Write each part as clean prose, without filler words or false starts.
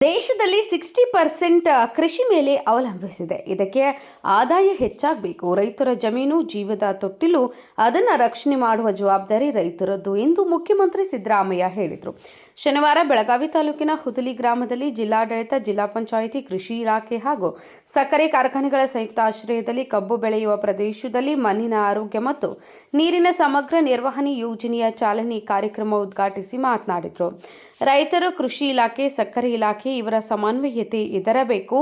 ದೇಶದಲ್ಲಿ 60% ಕೃಷಿ ಮೇಲೆ ಅವಲಂಬಿಸಿದೆ. ಇದಕ್ಕೆ ಆದಾಯ ಹೆಚ್ಚಾಗಬೇಕು. ರೈತರ ಜಮೀನು ಜೀವದ ತೊಟ್ಟಿಲು, ಅದನ್ನು ರಕ್ಷಣೆ ಮಾಡುವ ಜವಾಬ್ದಾರಿ ರೈತರದ್ದು ಎಂದು ಮುಖ್ಯಮಂತ್ರಿ ಸಿದ್ದರಾಮಯ್ಯ ಹೇಳಿದರು. ಶನಿವಾರ ಬೆಳಗಾವಿ ತಾಲೂಕಿನ ಹುದಲಿ ಗ್ರಾಮದಲ್ಲಿ ಜಿಲ್ಲಾಡಳಿತ, ಜಿಲ್ಲಾ ಪಂಚಾಯಿತಿ, ಕೃಷಿ ಇಲಾಖೆ ಹಾಗೂ ಸಕ್ಕರೆ ಕಾರ್ಖಾನೆಗಳ ಸಂಯುಕ್ತ ಆಶ್ರಯದಲ್ಲಿ ಕಬ್ಬು ಬೆಳೆಯುವ ಪ್ರದೇಶದಲ್ಲಿ ಮಣ್ಣಿನ ಆರೋಗ್ಯ ಮತ್ತು ನೀರಿನ ಸಮಗ್ರ ನಿರ್ವಹಣೆ ಯೋಜನೆಯ ಚಾಲನೆ ಕಾರ್ಯಕ್ರಮ ಉದ್ಘಾಟಿಸಿ ಮಾತನಾಡಿದರು. ರೈತರು, ಕೃಷಿ ಇಲಾಖೆ, ಸಕ್ಕರೆ ಇಲಾಖೆ ಇವರ ಸಮನ್ವಯತೆ ಇರಬೇಕು.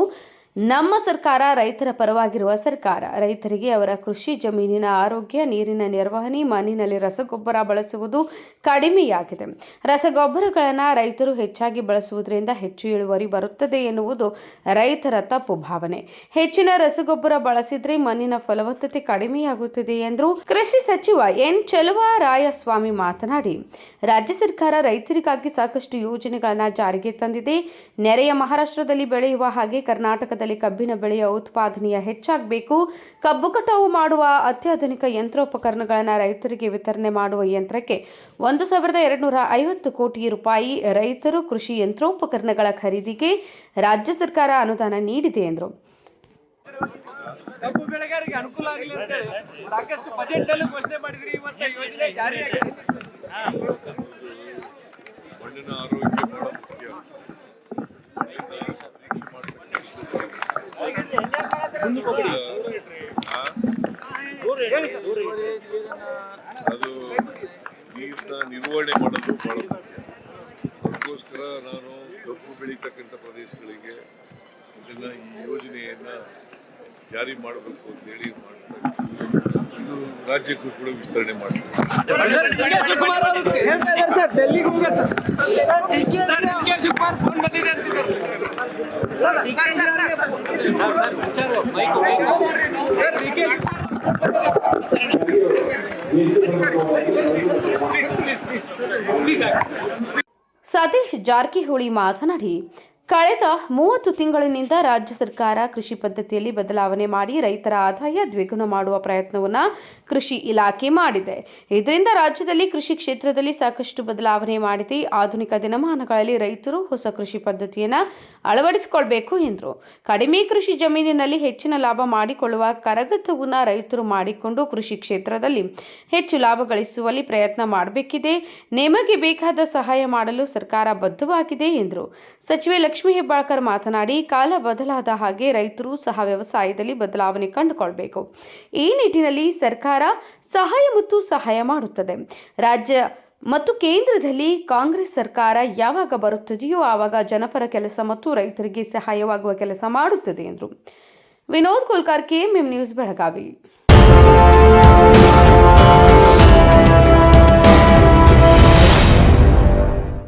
ನಮ್ಮ ಸರ್ಕಾರ ರೈತರ ಪರವಾಗಿರುವ ಸರ್ಕಾರ. ರೈತರಿಗೆ ಅವರ ಕೃಷಿ ಜಮೀನಿನ ಆರೋಗ್ಯ, ನೀರಿನ ನಿರ್ವಹಣೆ, ಮಣ್ಣಿನಲ್ಲಿ ರಸಗೊಬ್ಬರ ಬಳಸುವುದು ಕಡಿಮೆಯಾಗಿದೆ. ರಸಗೊಬ್ಬರಗಳನ್ನು ರೈತರು ಹೆಚ್ಚಾಗಿ ಬಳಸುವುದರಿಂದ ಹೆಚ್ಚು ಇಳುವರಿ ಬರುತ್ತದೆ ಎನ್ನುವುದು ರೈತರ ತಪ್ಪು ಭಾವನೆ. ಹೆಚ್ಚಿನ ರಸಗೊಬ್ಬರ ಬಳಸಿದ್ರೆ ಮಣ್ಣಿನ ಫಲವತ್ತತೆ ಕಡಿಮೆಯಾಗುತ್ತದೆ ಎಂದರು. ಕೃಷಿ ಸಚಿವ ಎನ್. ಚೆಲುವರಾಯಸ್ವಾಮಿ ಮಾತನಾಡಿ, ರಾಜ್ಯ ಸರ್ಕಾರ ರೈತರಿಗಾಗಿ ಸಾಕಷ್ಟು ಯೋಜನೆಗಳನ್ನು ಜಾರಿಗೆ ತಂದಿದೆ. ನೆರೆಯ ಮಹಾರಾಷ್ಟ್ರದಲ್ಲಿ ಬೆಳೆಯುವ ಹಾಗೆ ಕರ್ನಾಟಕದಲ್ಲಿ ಕಬ್ಬಿನ ಬೆಳೆಯ ಉತ್ಪಾದನೆಯ ಹೆಚ್ಚಾಗಬೇಕು. ಕಬ್ಬು ಕಟಾವು ಮಾಡುವ ಅತ್ಯಾಧುನಿಕ ಯಂತ್ರೋಪಕರಣಗಳನ್ನು ರೈತರಿಗೆ ವಿತರಣೆ ಮಾಡುವ ಯಂತ್ರಕ್ಕೆ 1,250 ಕೋಟಿ ರೂಪಾಯಿ ರೈತರು ಕೃಷಿ ಯಂತ್ರೋಪಕರಣಗಳ ಖರೀದಿಗೆ ರಾಜ್ಯ ಸರ್ಕಾರ ಅನುದಾನ ನೀಡಿದೆ ಎಂದರು. ಕಬ್ಬು ಬೆಳೆಗಾರರಿಗೆ ಅನುಕೂಲ ಆಗಲಿ ಅಂತ ಹೇಳಿ ಸಾಕಷ್ಟು ಬಜೆಟ್ ನಲ್ಲಿ ಘೋಷಣೆ ಮಾಡಿದ್ರಿ. ಇವತ್ತು ಯೋಜನೆ ಜಾರಿಯಾಗಿದೆ. ಮಣ್ಣಿನ ಆರೋಗ್ಯ ಬಹಳ ಮುಖ್ಯ. ಅದು ನೀರಿನ ನಿರ್ವಹಣೆ ಮಾಡೋದು ಬಹಳ ಮುಖ್ಯ. ಅದಕ್ಕೋಸ್ಕರ ನಾನು ಕಬ್ಬು ಬೆಳೀತಕ್ಕಂಥ ಪ್ರದೇಶಗಳಿಗೆ ಇದನ್ನ ಈ ಯೋಜನೆಯನ್ನ ಜಾರಿ ಮಾಡಬೇಕು ಅಂತ ಹೇಳಿ ಇದು ರಾಜ್ಯಕ್ಕೂ ಕೂಡ ವಿಸ್ತರಣೆ ಮಾಡ್ತಾರೆ. ಸತೀಶ್ ಜಾರಕಿಹೊಳಿ ಮಾತನಾಡಿ, ಕಳೆದ 30 ತಿಂಗಳಿನಿಂದ ರಾಜ್ಯ ಸರ್ಕಾರ ಕೃಷಿ ಪದ್ಧತಿಯಲ್ಲಿ ಬದಲಾವಣೆ ಮಾಡಿ ರೈತರ ಆದಾಯ ದ್ವಿಗುಣ ಮಾಡುವ ಪ್ರಯತ್ನವನ್ನು ಕೃಷಿ ಇಲಾಖೆ ಮಾಡಿದೆ. ಇದರಿಂದ ರಾಜ್ಯದಲ್ಲಿ ಕೃಷಿ ಕ್ಷೇತ್ರದಲ್ಲಿ ಸಾಕಷ್ಟು ಬದಲಾವಣೆ ಮಾಡಿದೆ. ಆಧುನಿಕ ದಿನಮಾನಗಳಲ್ಲಿ ರೈತರು ಹೊಸ ಕೃಷಿ ಪದ್ಧತಿಯನ್ನು ಅಳವಡಿಸಿಕೊಳ್ಬೇಕು ಎಂದರು. ಕಡಿಮೆ ಕೃಷಿ ಜಮೀನಿನಲ್ಲಿ ಹೆಚ್ಚಿನ ಲಾಭ ಮಾಡಿಕೊಳ್ಳುವ ಕರಗತವನ್ನು ರೈತರು ಮಾಡಿಕೊಂಡು ಕೃಷಿ ಕ್ಷೇತ್ರದಲ್ಲಿ ಹೆಚ್ಚು ಲಾಭ ಗಳಿಸುವಲ್ಲಿ ಪ್ರಯತ್ನ ಮಾಡಬೇಕಿದೆ. ನಿಮಗೆ ಬೇಕಾದ ಸಹಾಯ ಮಾಡಲು ಸರ್ಕಾರ ಬದ್ಧವಾಗಿದೆ ಎಂದರು. ಸಚಿವೆ ಲಕ್ಷ್ಮೀ ಹೆಬ್ಬಾಳ್ಕರ್ ಮಾತನಾಡಿ, ಕಾಲ ಬದಲಾದ ಹಾಗೆ ರೈತರು ಸಹ ವ್ಯವಸಾಯದಲ್ಲಿ ಬದಲಾವಣೆ ಕಂಡುಕೊಳ್ಬೇಕು. ಈ ನಿಟ್ಟಿನಲ್ಲಿ ಸರ್ಕಾರ ಸಹಾಯ ಮಾಡುತ್ತದೆ. ರಾಜ್ಯ ಮತ್ತು ಕೇಂದ್ರದಲ್ಲಿ ಕಾಂಗ್ರೆಸ್ ಸರ್ಕಾರ ಯಾವಾಗ ಬರುತ್ತದೆಯೋ ಆವಾಗ ಜನಪರ ಕೆಲಸ ಮತ್ತು ರೈತರಿಗೆ ಸಹಾಯವಾಗುವ ಕೆಲಸ ಮಾಡುತ್ತದೆ ಎಂದರು. Vinod Kolkar, KMM news, Belagavi.